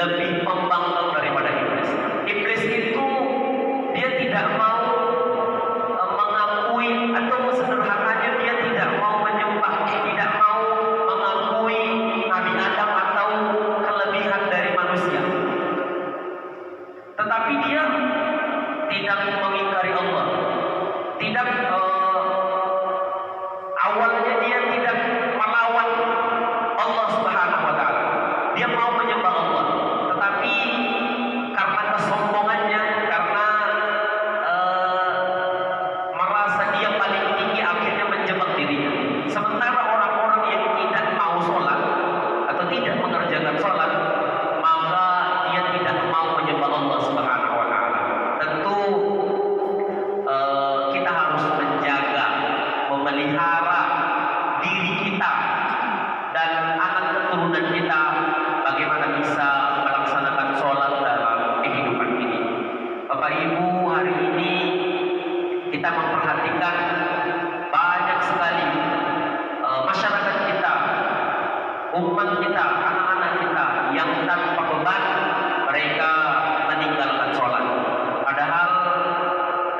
lebih pembangkang daripada iblis. Iblis itu dia tidak mau mengakui, atau sederhananya dia tidak mau menyembah, tidak mau mengakui Nabi Adam atau kelebihan dari manusia. Tetapi dia tidak mengingkari Allah. Tidak awalnya dia tidak melawan Allah Subhanahu wa taala. Dia mau menyembah Allah, tetapi karena kesombongannya, karena merasa dia paling tinggi, akhirnya menjebak dirinya. Sementara orang-orang yang tidak mau sholat atau tidak mengerjakan sholat, maka dia tidak mau menyembah Allah Subhanahu wa taala. Tentu kita harus menjaga, memelihara diri kita dan anak keturunan kita bagaimana bisa melaksanakan sholat dalam kehidupan ini. Bapak Ibu, hari ini kita memperhatikan banyak sekali masyarakat kita, umat kita, anak-anak kita yang tanpa beban mereka meninggalkan sholat. Padahal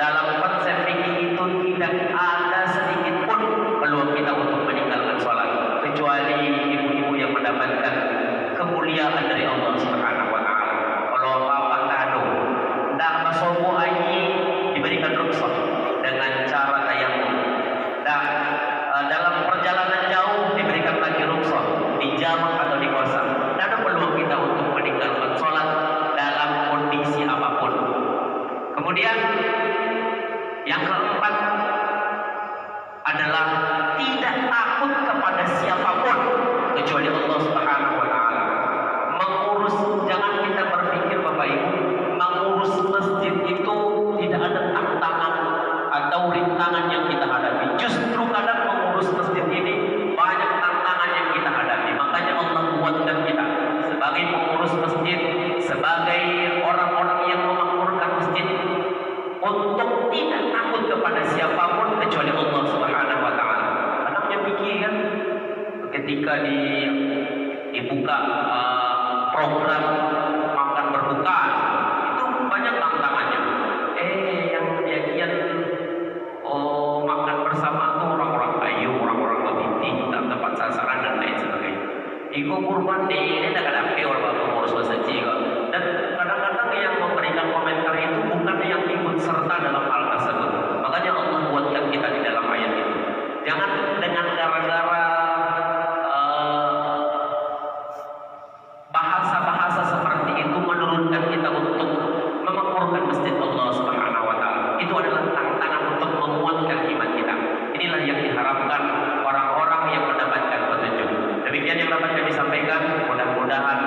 dalam konsep fikih itu tidak ada sedikit pun peluang kita untuk meninggalkan sholat, kecuali ibu-ibu yang mendapatkan kemuliaan dari Allah Subhanahu wa taala. Kalau apa-apa kado, ndak masobo ayi diberikan rukhsah dengan cara tayamum. Dan dalam perjalanan jauh diberikan lagi rukhsah di jamak atau di kosan. Tidak ada peluang kita untuk meninggalkan sholat dalam kondisi apapun. Kemudian yang keempat adalah tidak takut kepada siapapun kecuali Allah Subhanahu wa taala. Mengurus, jangan kita berpikir Bapak Ibu, mengurus masjid itu tidak ada tantangan atau rintangan yang kita hadapi. Justru kadang mengurus masjid ini banyak tantangan yang kita hadapi. Makanya Allah buatkan kita sebagai pengurus masjid, sebagai orang-orang yang memakmurkan masjid, untuk tidak takut kepada siapapun kecuali Allah Subhanahu wa taala. Anaknya pikir kan, ketika dibuka program makan berbuka itu banyak tantangannya. Yang bagian makan bersama itu orang-orang ayu, orang-orang lebih tak tepat sasaran dan lain sebagainya. Iku kurban ini tak ada orang pengurus masjid kok. Dan kadang-kadang yang memberikan komentar itu bukan yang ikut serta dalam hal tersebut. Makanya Allah buatkan kita di dalam ayat itu. Jangan dengan gara-gara bahasa-bahasa seperti itu menurunkan kita untuk memakmurkan masjid Allah Subhanahu wa taala. Itu adalah tantangan untuk menguatkan iman kita. Inilah yang diharapkan orang-orang yang mendapatkan petunjuk. Demikian yang dapat kami sampaikan. Mudah-mudahan